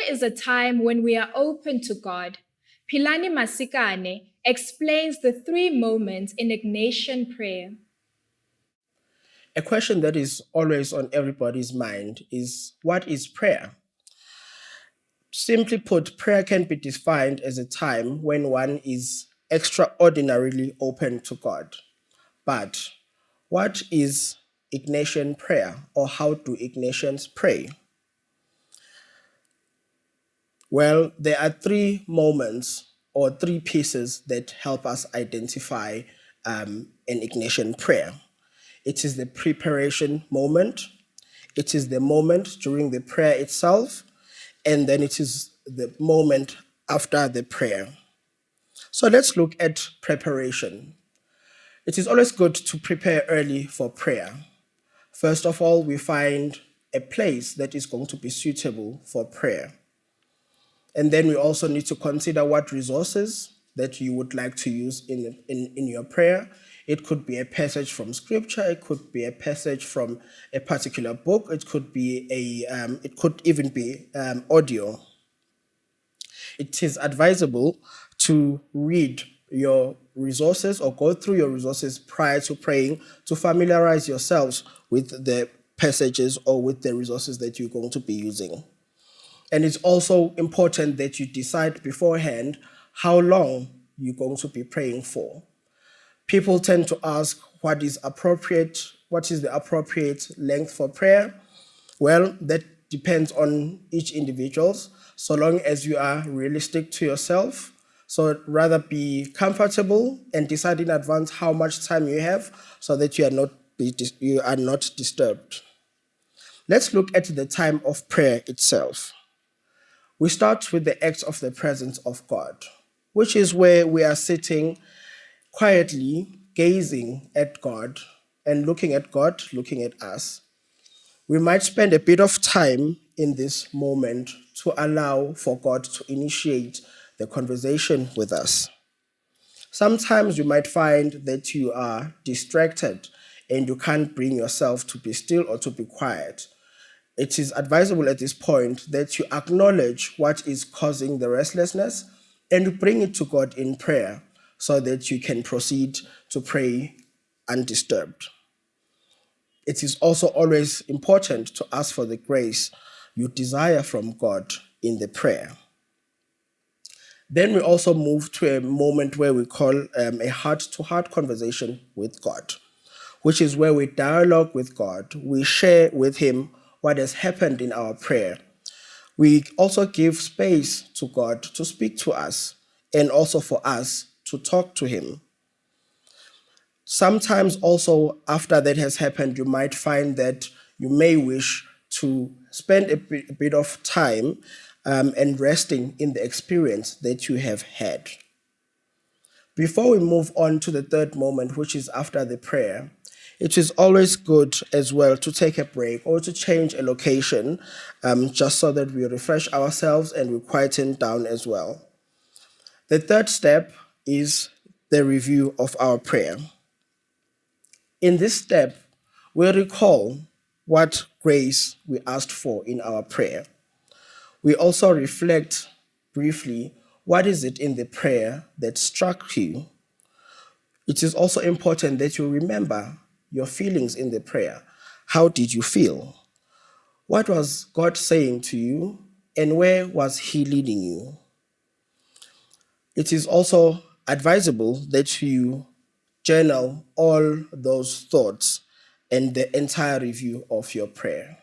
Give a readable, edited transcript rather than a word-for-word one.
is a time when we are open to God. Philani Masikane explains the 3 moments in Ignatian prayer. A question that is always on everybody's mind is, what is prayer? Simply put, prayer can be defined as a time when one is extraordinarily open to God. But what is Ignatian prayer, or how do Ignatians pray? Well, there are 3 moments or 3 pieces that help us identify an Ignatian prayer. It is the preparation moment, it is the moment during the prayer itself, and then it is the moment after the prayer. So let's look at preparation. It is always good to prepare early for prayer. First of all, we find a place that is going to be suitable for prayer. And then we also need to consider what resources that you would like to use in your prayer. It could be a passage from scripture, it could be a passage from a particular book, it could even be audio. It is advisable to read your resources or go through your resources prior to praying to familiarize yourselves with the passages or with the resources that you're going to be using. And it's also important that you decide beforehand how long you're going to be praying for. People tend to ask what is the appropriate length for prayer? Well, that depends on each individual, so long as you are realistic to yourself. So rather be comfortable and decide in advance how much time you have so that you are not disturbed. Let's look at the time of prayer itself. We start with the act of the presence of God, which is where we are sitting quietly, gazing at God and looking at God, looking at us. We might spend a bit of time in this moment to allow for God to initiate the conversation with us. Sometimes you might find that you are distracted and you can't bring yourself to be still or to be quiet. It is advisable at this point that you acknowledge what is causing the restlessness and you bring it to God in prayer so that you can proceed to pray undisturbed. It is also always important to ask for the grace you desire from God in the prayer. Then we also move to a moment where we call a heart-to-heart conversation with God, which is where we dialogue with God. We share with Him what has happened in our prayer. We also give space to God to speak to us and also for us to talk to Him. Sometimes also after that has happened, you might find that you may wish to spend a bit of time and resting in the experience that you have had. Before we move on to the third moment, which is after the prayer, it is always good as well to take a break or to change a location just so that we refresh ourselves and we quieten down as well. The third step is the review of our prayer. In this step, we recall what grace we asked for in our prayer. We also reflect briefly, what is it in the prayer that struck you? It is also important that you remember your feelings in the prayer. How did you feel? What was God saying to you, and where was He leading you? It is also advisable that you journal all those thoughts and the entire review of your prayer.